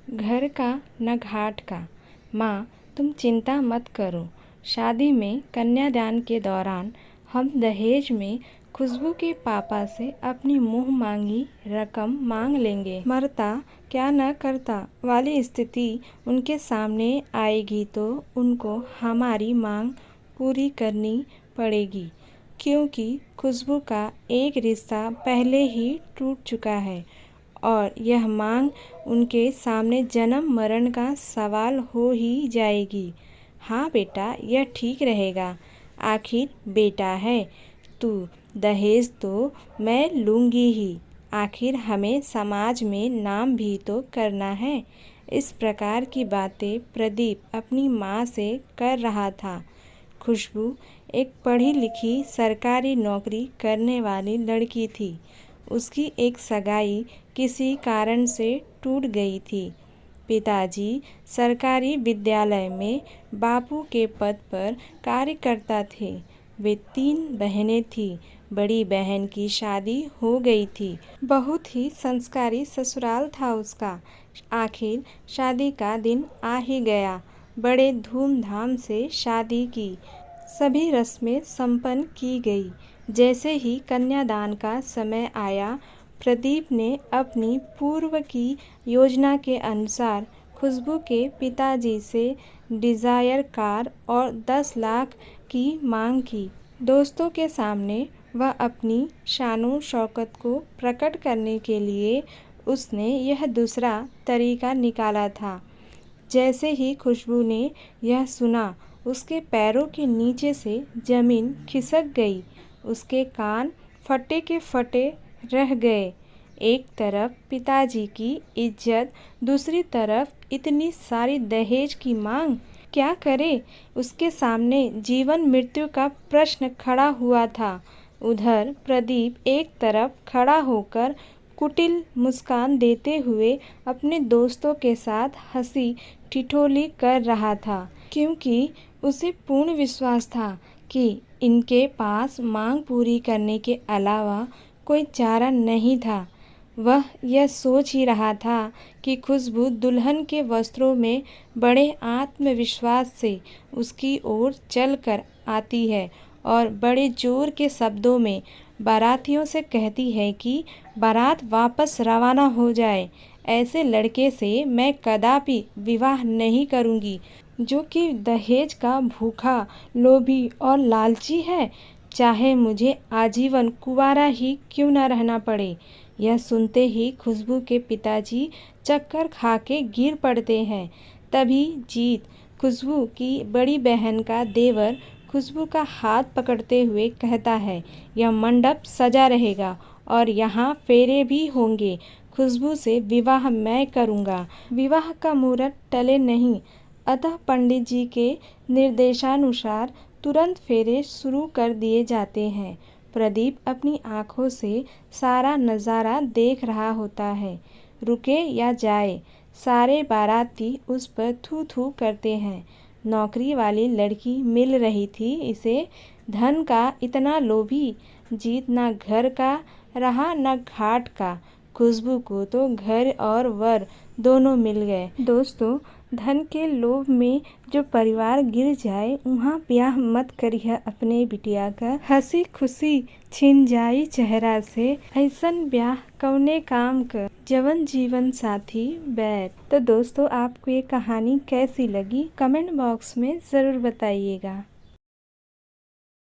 घर का न घाट का। माँ तुम चिंता मत करो, शादी में कन्यादान के दौरान हम दहेज में खुशबू के पापा से अपनी मुँह मांगी रकम मांग लेंगे। मरता क्या न करता वाली स्थिति उनके सामने आएगी तो उनको हमारी मांग पूरी करनी पड़ेगी, क्योंकि खुशबू का एक रिश्ता पहले ही टूट चुका है और यह मांग उनके सामने जन्म मरण का सवाल हो ही जाएगी। हाँ बेटा, यह ठीक रहेगा, आखिर बेटा है तू, दहेज तो मैं लूँगी ही, आखिर हमें समाज में नाम भी तो करना है। इस प्रकार की बातें प्रदीप अपनी माँ से कर रहा था। खुशबू एक पढ़ी लिखी सरकारी नौकरी करने वाली लड़की थी। उसकी एक सगाई किसी कारण से टूट गई थी। पिताजी सरकारी विद्यालय में बापू के पद पर कार्य करता थे। वे 3 बहनें थीं। बड़ी बहन की शादी हो गई थी। बहुत ही संस्कारी ससुराल था उसका। आखिर शादी का दिन आ ही गया। बड़े धूमधाम से शादी की सभी रस्में संपन्न की गई। जैसे ही कन्यादान का समय आया, प्रदीप ने अपनी पूर्व की योजना के अनुसार खुशबू के पिताजी से डिज़ायर कार और 10 लाख की मांग की। दोस्तों के सामने वह अपनी शानो शौकत को प्रकट करने के लिए उसने यह दूसरा तरीका निकाला था। जैसे ही खुशबू ने यह सुना, उसके पैरों के नीचे से जमीन खिसक गई। उसके कान फटे के फटे रह गए। एक तरफ पिताजी की इज्जत, दूसरी तरफ इतनी सारी दहेज की मांग। क्या करे? उसके सामने जीवन मृत्यु का प्रश्न खड़ा हुआ था। उधर प्रदीप एक तरफ खड़ा होकर कुटिल मुस्कान देते हुए अपने दोस्तों के साथ हंसी ठिठोली कर रहा था, क्योंकि उसे पूर्ण विश्वास था कि इनके पास मांग पूरी करने के अलावा कोई चारा नहीं था। वह यह सोच ही रहा था कि खुशबू दुल्हन के वस्त्रों में बड़े आत्मविश्वास से उसकी ओर चलकर आती है और बड़े जोर के शब्दों में बारातियों से कहती है कि बारात वापस रवाना हो जाए। ऐसे लड़के से मैं कदापि विवाह नहीं करूंगी, जो कि दहेज का भूखा, लोभी और लालची है, चाहे मुझे आजीवन कुंवारा ही क्यों न रहना पड़े। यह सुनते ही खुशबू के पिताजी चक्कर खा के गिर पड़ते हैं। तभी जीत, खुशबू की बड़ी बहन का देवर, खुशबू का हाथ पकड़ते हुए कहता है, यह मंडप सजा रहेगा और यहाँ फेरे भी होंगे। खुशबू से विवाह मैं करूँगा। विवाह का मुहूर्त टले नहीं, अतः पंडित जी के निर्देशानुसार तुरंत फेरे शुरू कर दिए जाते हैं। प्रदीप अपनी आँखों से सारा नज़ारा देख रहा होता है। रुके या जाए, सारे बाराती उस पर थू थू करते हैं। नौकरी वाली लड़की मिल रही थी इसे, धन का इतना लोभी। जीत ना घर का रहा न घाट का। खुशबू को तो घर और वर दोनों मिल गए। दोस्तों, धन के लोभ में जो परिवार गिर जाए, वहाँ ब्याह मत करिए अपने बिटिया का। हंसी खुशी छिन जाई चेहरा से, ऐसन ब्याह कौने काम का, जवन जीवन साथी बैठ। तो दोस्तों, आपको ये कहानी कैसी लगी कमेंट बॉक्स में ज़रूर बताइएगा।